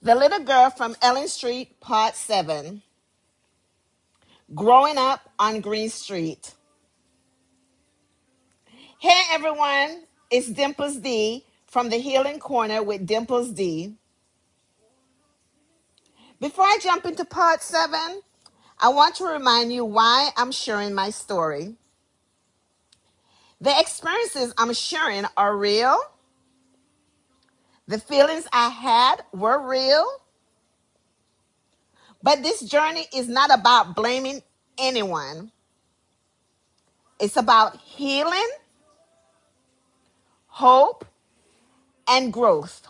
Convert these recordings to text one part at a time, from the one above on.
The Little Girl from Ellen Street, Part 7. Growing Up on Green Street. Hey everyone, it's Dimples D from the Healing Corner with Dimples D. Before I jump into Part 7, I want to remind you why I'm sharing my story. The experiences I'm sharing are real. The feelings I had were real. But this journey is not about blaming anyone. It's about healing, hope, and growth.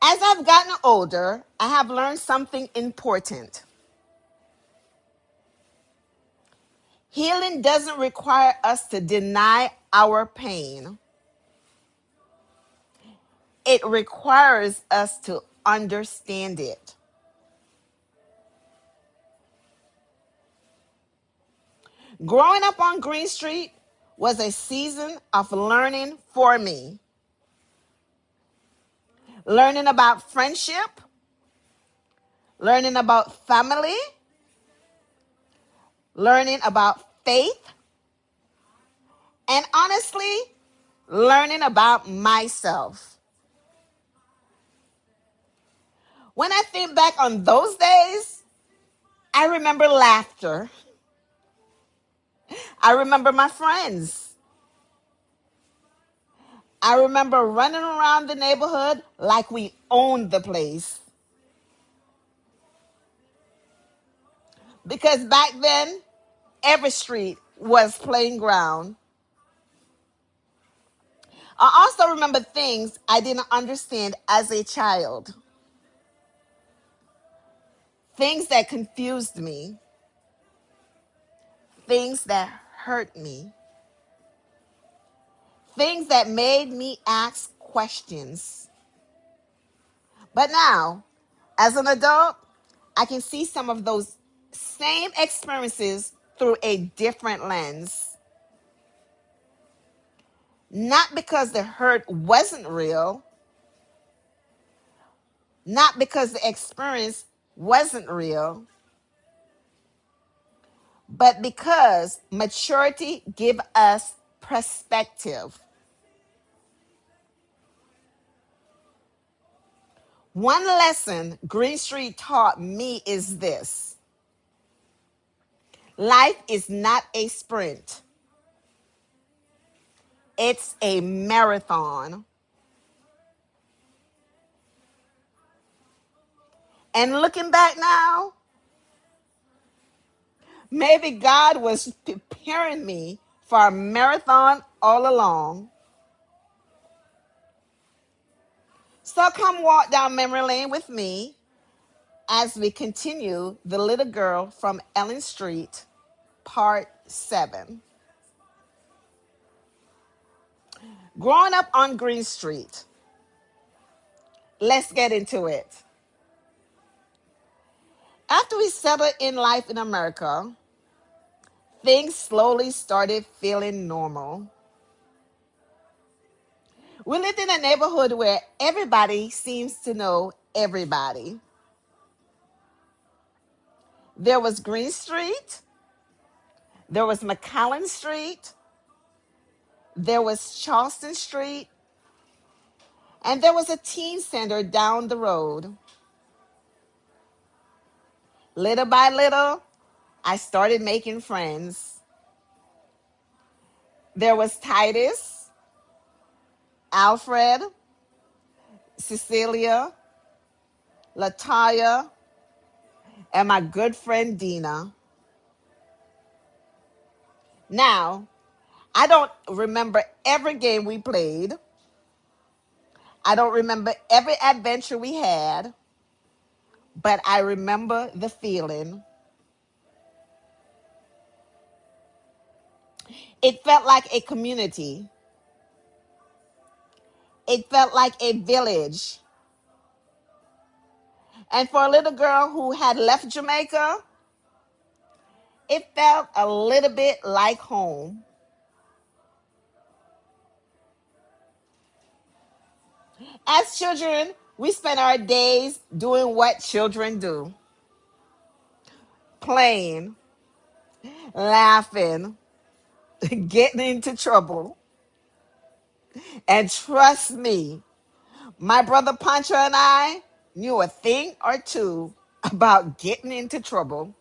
As I've gotten older, I have learned something important. Healing doesn't require us to deny our pain. It requires us to understand it. Growing up on Green Street was a season of learning for me. Learning about friendship, learning about family, learning about faith, and honestly, learning about myself. When I think back on those days, I remember laughter. I remember my friends. I remember running around the neighborhood like we owned the place. Because back then, every street was playing ground. I also remember things I didn't understand as a child. Things that confused me. Things that hurt me. Things that made me ask questions. But now, as an adult, I can see some of those same experiences through a different lens. Not because the hurt wasn't real, not because the experience wasn't real, but because maturity gives us perspective. One lesson Green Street taught me is this: life is not a sprint, it's a marathon. And looking back now, maybe God was preparing me for a marathon all along. So come walk down memory lane with me as we continue The Little Girl from Ellen Street, Part 7. Growing up on Green Street. Let's get into it. After we settled in life in America, things slowly started feeling normal. We lived in a neighborhood where everybody seems to know everybody. There was Green Street, there was McAllen Street, there was Charleston Street, and there was a teen center down the road. Little by little, I started making friends. There was Titus, Alfred, Cecilia, Lataya, and my good friend Dina. Now, I don't remember every game we played. I don't remember every adventure we had, but I remember the feeling. It felt like a community. It felt like a village. And for a little girl who had left Jamaica, it felt a little bit like home. As children, we spend our days doing what children do: playing, laughing, getting into trouble. And trust me, my brother Pancho and I knew a thing or two about getting into trouble.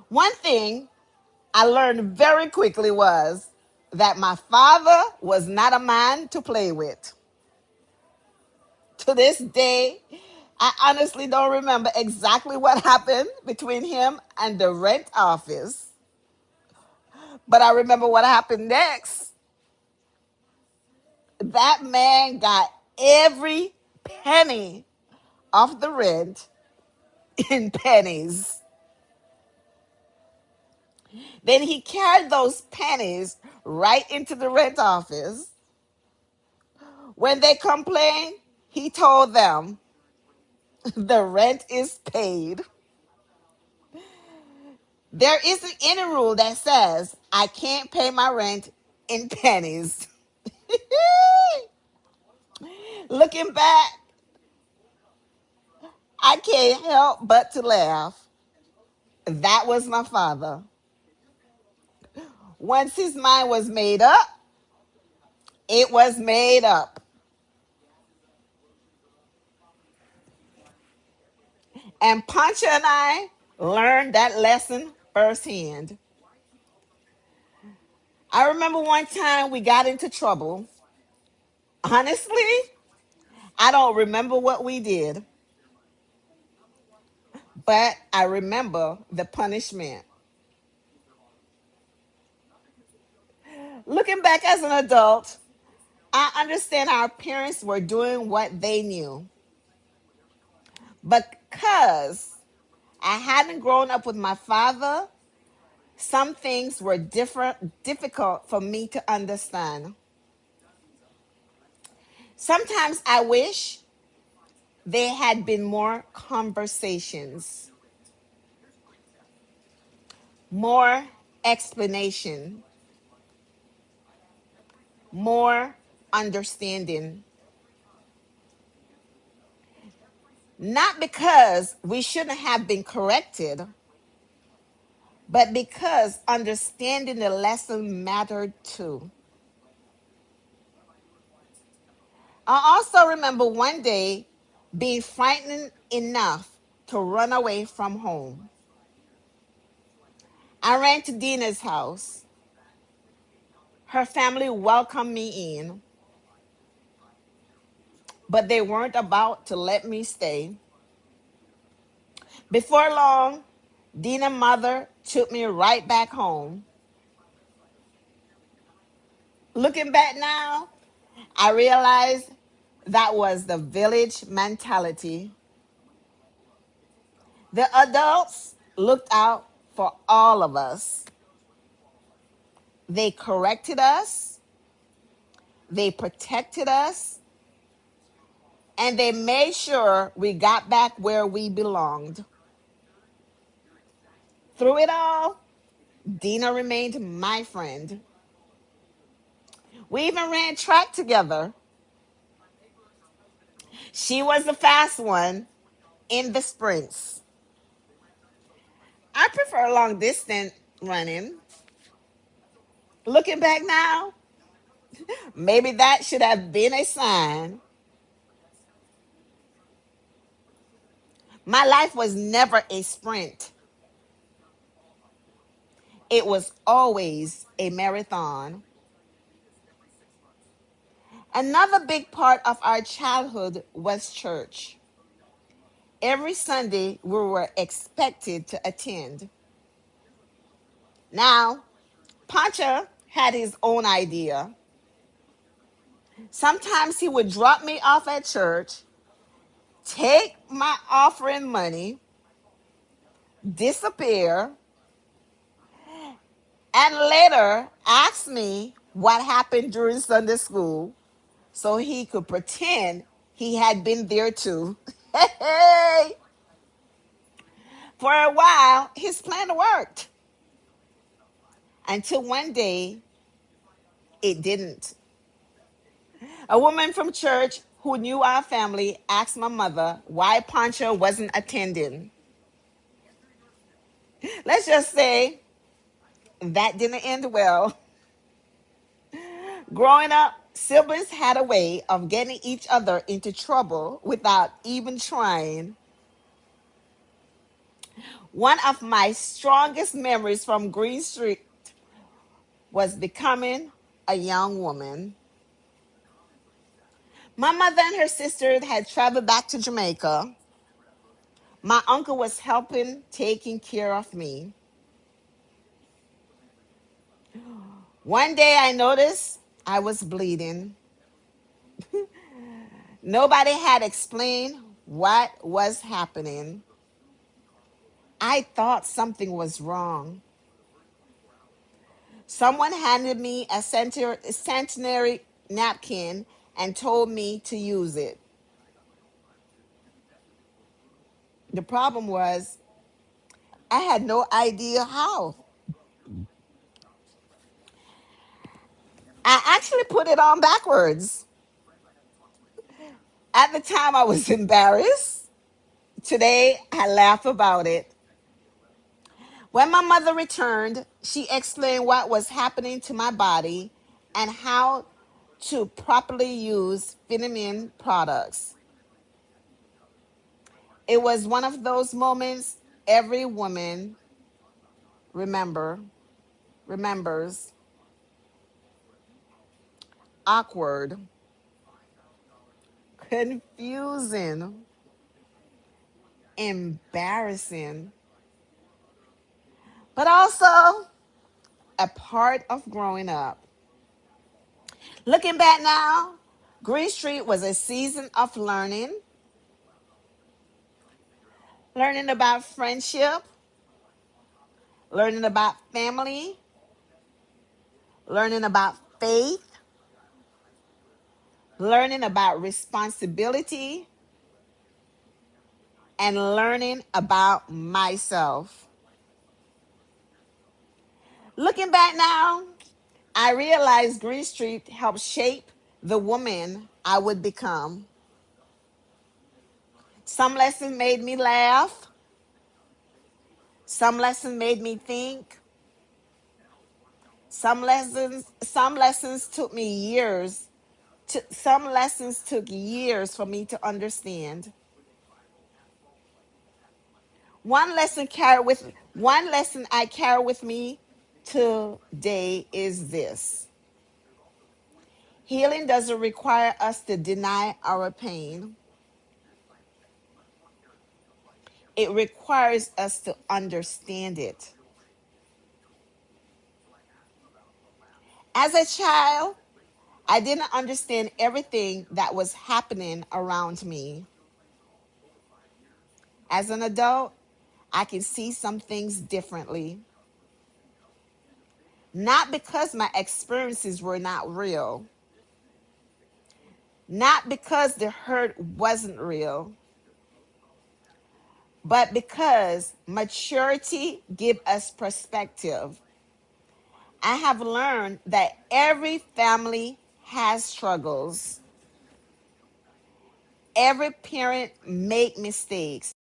One thing I learned very quickly was that my father was not a man to play with. To this day, I honestly don't remember exactly what happened between him and the rent office, but I remember what happened next. That man got every penny of the rent in pennies. Then he carried those pennies right into the rent office. When they complained, he told them the rent is paid. There isn't any rule that says I can't pay my rent in pennies. Looking back, I can't help but to laugh. That was my father. Once his mind was made up, it was made up. And Pancha and I learned that lesson firsthand. I remember one time we got into trouble. Honestly, I don't remember what we did, but I remember the punishment. Looking back as an adult, I understand our parents were doing what they knew. But because I hadn't grown up with my father, some things were difficult for me to understand. Sometimes I wish there had been more conversations, more explanation, more understanding. Not because we shouldn't have been corrected, but because understanding the lesson mattered too. I also remember one day being frightened enough to run away from home. I ran to Dina's house. Her family welcomed me in, but they weren't about to let me stay. Before long, Dina's mother took me right back home. Looking back now, I realized that was the village mentality. The adults looked out for all of us. They corrected us, they protected us, and they made sure we got back where we belonged. Through it all, Dina remained my friend. We even ran track together. She was the fast one in the sprints. I prefer long distance running. Looking back now, maybe that should have been a sign. My life was never a sprint, it was always a marathon. Another big part of our childhood was church. Every Sunday, we were expected to attend. Now, Pancha had his own idea. Sometimes he would drop me off at church, take my offering money, disappear, and later ask me what happened during Sunday school so he could pretend he had been there too. Hey! For a while, his plan worked until one day it didn't. A woman from church who knew our family asked my mother why Pancho wasn't attending. Let's just say that didn't end well. Growing up, siblings had a way of getting each other into trouble without even trying. One of my strongest memories from Green Street was becoming a young woman. My mother and her sister had traveled back to Jamaica. My uncle was helping taking care of me. One day I noticed I was bleeding. Nobody had explained what was happening. I thought something was wrong. Someone handed me a centenary napkin and told me to use it. The problem was I had no idea how. I actually put it on backwards. At the time, I was embarrassed. Today, I laugh about it. When my mother returned, she explained what was happening to my body and how to properly use vitamin products. It was one of those moments every woman remembers. Awkward, confusing, embarrassing, but also a part of growing up. Looking back now, Green Street was a season of learning about friendship, learning about family, learning about faith, learning about responsibility, and learning about myself. Looking back now, I realized Green Street helped shape the woman I would become. Some lessons made me laugh. Some lessons made me think. Some lessons took me years. Some lessons took years for me to understand. One lesson I carry with me today is this. Healing doesn't require us to deny our pain. It requires us to understand it. As a child, I didn't understand everything that was happening around me. As an adult, I can see some things differently. Not because my experiences were not real, not because the hurt wasn't real, but because maturity gives us perspective. I have learned that every family has struggles. Every parent make mistakes.